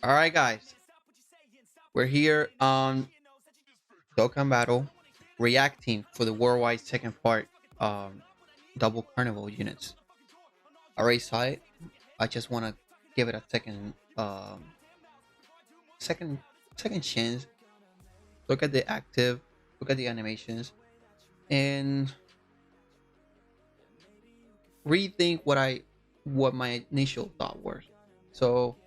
All right, guys, we're here on Dokkan Battle, reacting for the worldwide second part, um, double carnival units. I already saw it. I just want to give it a second, second chance. Look at the active, look at the animations, and rethink what my initial thought was. So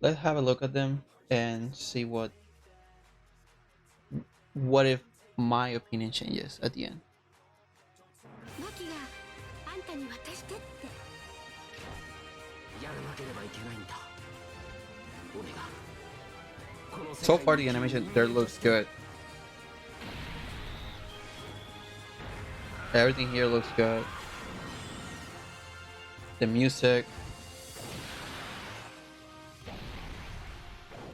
let's have a look at them and see what if my opinion changes at the end. マキがあんたに渡してってやらなければいけないんだ俺がこの世 So 界 far, に the 君 animation に there looks good. Everything here looks good. The music.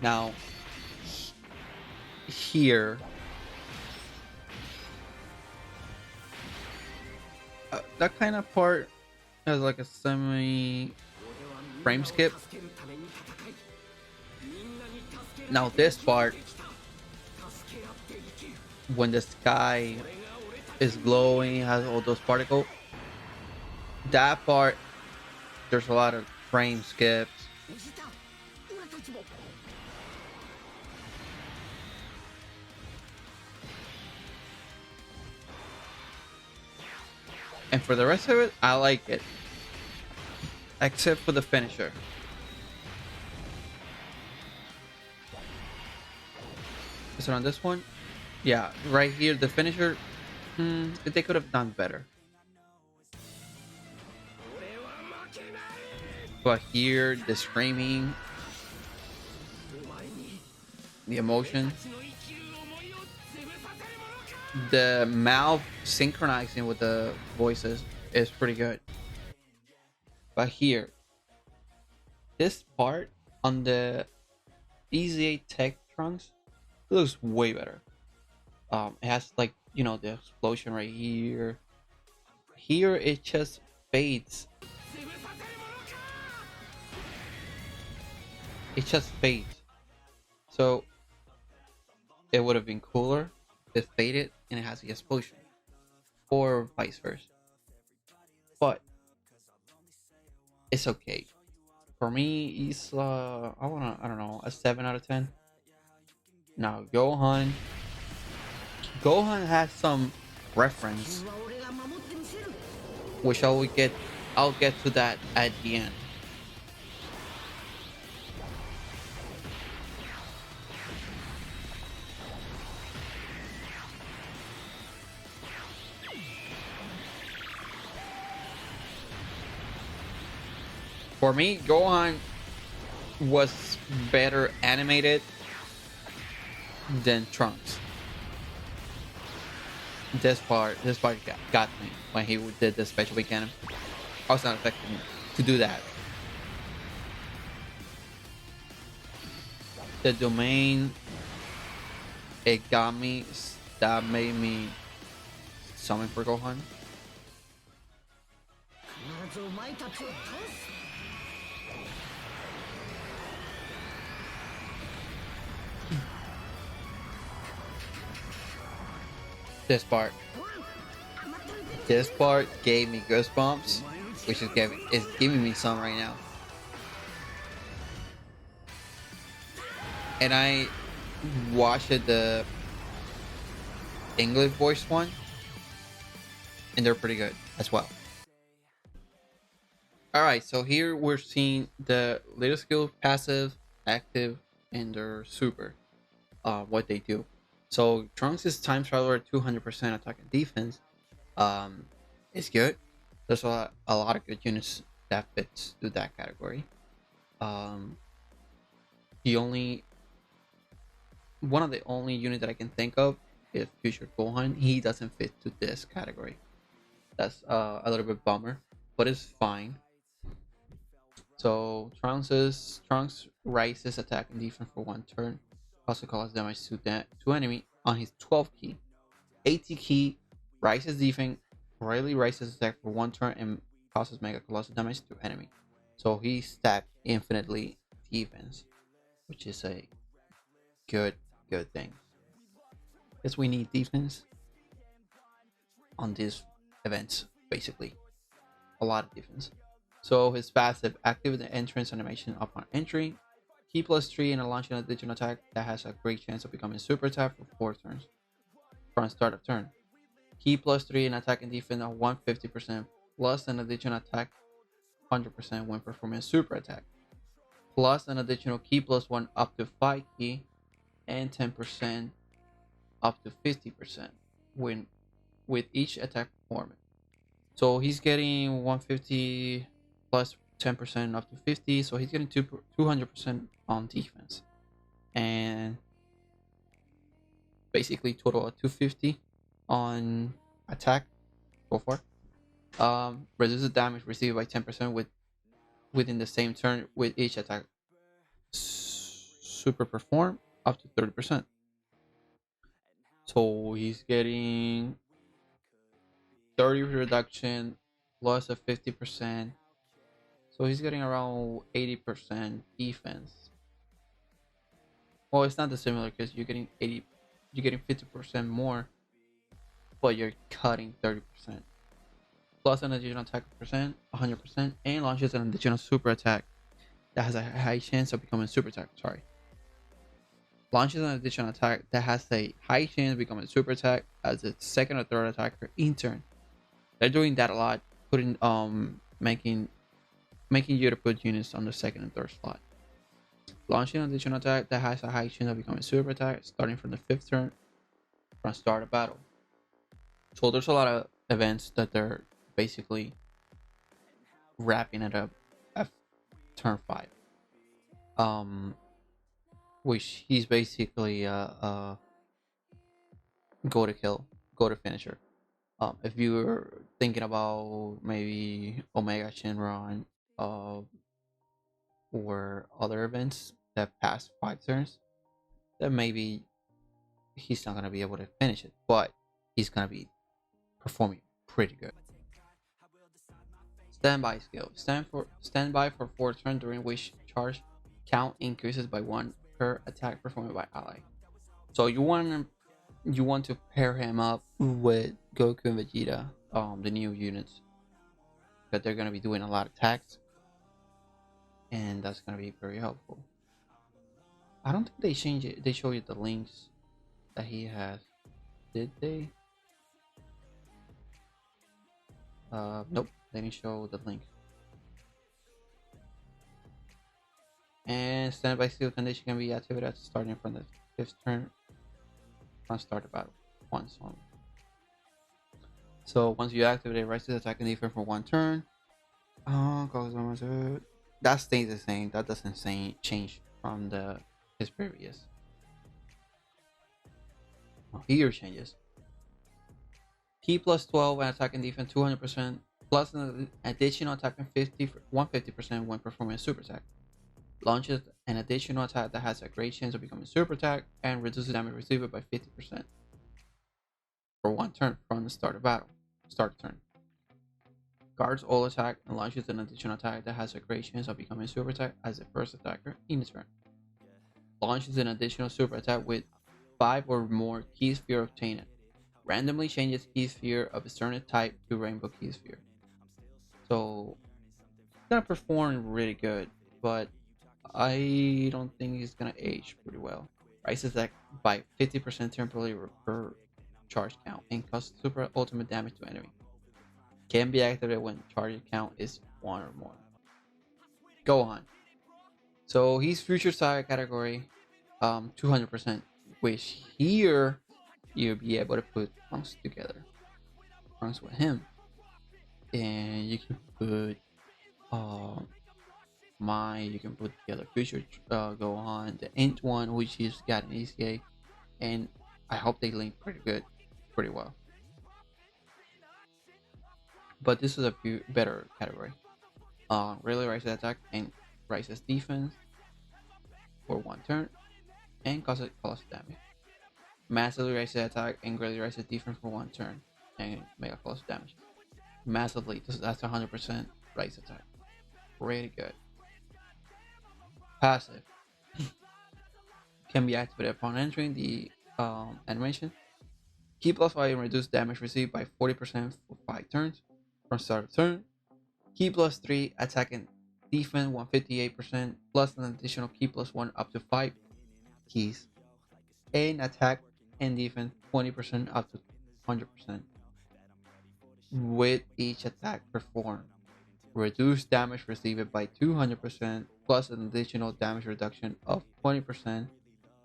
Now, here, that kind of part has like a semi frame skip. Now, this part, when the sky is glowing, has all those particles, that part, there's a lot of frame skips. And for the rest of it, I like it. Except for the finisher. Is it on this one? Yeah, right here, the finisher, they could have done better. But here, the screaming, the emotion, the mouth synchronizing with the voices is pretty good. But here, this part on the EZA Tech Trunks looks way better. It has like, the explosion right here. Here it just fades. It just fades. So it would have been cooler if it faded and it has the explosion, or vice versa. But it's okay. For me, it's I don't know, a 7 out of 10. Now Gohan has some reference, which I'll get to that at the end. For me, Gohan was better animated than Trunks. This part got me when he did the special week anime. I was not expecting to do that. The domain, it got me. That made me summon for Gohan. This part. This part gave me goosebumps, which is giving me some right now. And I watched the English voice one, and they're pretty good as well. Alright, so here we're seeing the little skill, passive, active, and their super, what they do. So Trunks' time traveler 200% attack and defense is good. There's a lot of good units that fits to that category. Um, the only one of the only unit that I can think of is Future Gohan. He doesn't fit to this category. That's a little bit bummer, but it's fine. So Trunks rises attack and defense for 1 turn. Also causes damage to enemy on his 12th key. 80 key rises defense, rarely rises attack for 1 turn and causes mega colossal damage to enemy. So he stacked infinitely defense, which is a good good thing. Because we need defense on these events, basically. A lot of defense. So his passive activate the entrance animation upon entry. Key plus 3 and a launch an additional attack that has a great chance of becoming super attack for 4 turns from start of turn. Key plus 3 and attack and defense are 150% plus an additional attack 100% when performing a super attack. Plus an additional key plus 1 up to 5 key and 10% up to 50% when with each attack performance. So he's getting 150 plus 10% up to 50, so he's getting 200% on defense, and basically total of 250 on attack. Go for reduces damage received by 10% within the same turn with each attack. Super perform up to 30%. So he's getting 30 reduction, loss of 50%. So he's getting around 80% defense. Well, it's not the similar because you're getting 50% more, but you're cutting 30%. Plus an additional attack percent, 100%, and launches an additional super attack that has a high chance of becoming super attack. Sorry. Launches an additional attack that has a high chance of becoming super attack as its second or third attacker in turn. They're doing that a lot, putting making you to put units on the second and third slot. Launching an additional attack that has a high chance of becoming super attack starting from the 5th turn from start of battle. So there's a lot of events that they're basically wrapping it up at turn 5. Which he's basically go to kill, go to finisher. If you were thinking about maybe Omega Shenron, or other events that pass 5 turns, then maybe he's not gonna be able to finish it, but he's gonna be performing pretty good. Standby skill. Standby for 4 turns during which charge count increases by 1 per attack performed by ally. So you want to pair him up with Goku and Vegeta, the new units, that they're gonna be doing a lot of attacks, and that's gonna be very helpful. I don't think they changed it. They show you the links that he has. Did they? Nope. They didn't show the link. And standby skill condition can be activated starting from the 5th turn from start of battle. Once only. So once you activate it, rises attack and defense for 1 turn. That stays the same. That doesn't change from his previous. Here changes. Key plus 12 and attack and defense 200%, plus an additional attack and 150% when performing a super attack. Launches an additional attack that has a great chance of becoming super attack and reduces damage received by 50% for 1 turn from the start of battle. Start turn. Guards all attack and launches an additional attack that has a great chance of becoming super attack as the first attacker in the turn. Launches an additional super attack with 5 or more key sphere obtained. Randomly changes key sphere of a certain type to rainbow key sphere. So it's gonna perform really good, but I don't think it's gonna age pretty well. Rises that by 50% temporarily per charge count and causes super ultimate damage to enemy. Can be activated when charge count is 1 or more. Go on. So he's future saga category, 200%, which here you'll be able to put Trunks together. Trunks with him. And you can put you can put the other future go on the Int one, which is got an ECA, and I hope they link pretty well. But this is a better category. Really raises attack and raises defense for 1 turn and causes damage. Massively raises attack and greatly raises defense for 1 turn and mega close damage. Massively, that's 100% raise attack. Really good. Passive. can be activated upon entering the animation. Key plus 5 and reduce damage received by 40% for 5 turns from start of turn. Key plus 3, attack and defense 158%, plus an additional key plus 1 up to 5 keys. And attack and defense 20% up to 100% with each attack performed. Reduce damage received by 200% plus an additional damage reduction of 20%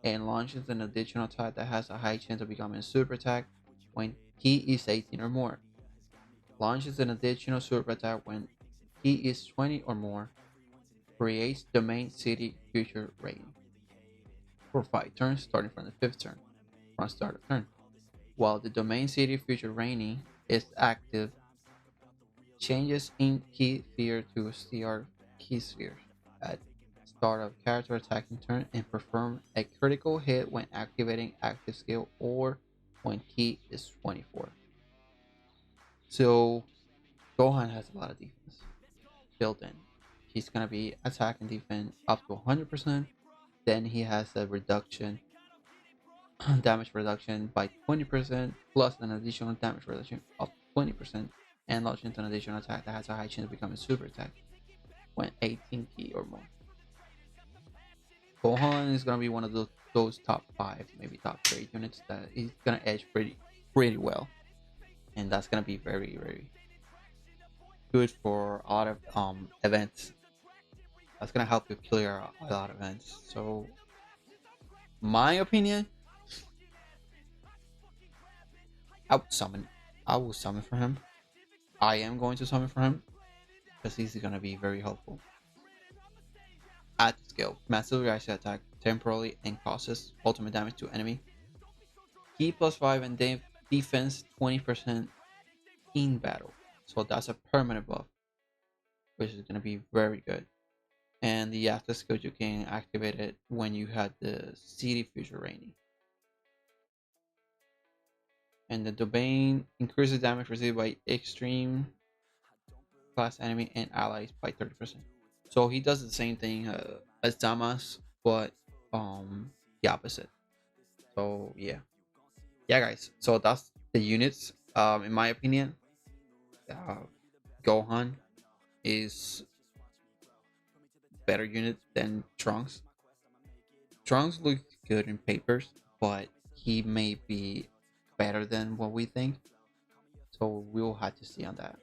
and launches an additional attack that has a high chance of becoming a super attack when key is 18 or more. Launches an additional super attack when key is 20 or more. Creates domain city future rating for 5 turns starting from the 5th turn from start of turn. While the domain city future rating is active, changes in key sphere to CR key spheres at start of character attacking turn and perform a critical hit when activating active skill or when key is 24. So Gohan has a lot of defense built in. He's gonna be attack and defense up to 100%. Then he has a reduction, damage reduction by 20%, plus an additional damage reduction of 20%, and launches an additional attack that has a high chance of becoming super attack when 18 key or more. Gohan is gonna be one of those top 5, maybe top 3 units that he's gonna edge pretty well, and that's gonna be very good for a lot of events. That's gonna help you clear a lot of events. So, my opinion, I would summon. I will summon for him. I am going to summon for him because he's gonna be very helpful. Add the skill. Massive reaction attack temporarily and causes ultimate damage to enemy. Key plus 5 and defense 20% in battle. So that's a permanent buff, which is gonna be very good. And the after skill you can activate it when you had the city future rating. And the domain increases damage received by extreme class enemy and allies by 30%. So he does the same thing as Damas, but the opposite. So yeah, guys. So that's the units. In my opinion, uh, Gohan is better unit than Trunks. Trunks looks good in papers, but he may be better than what we think. So we'll have to see on that.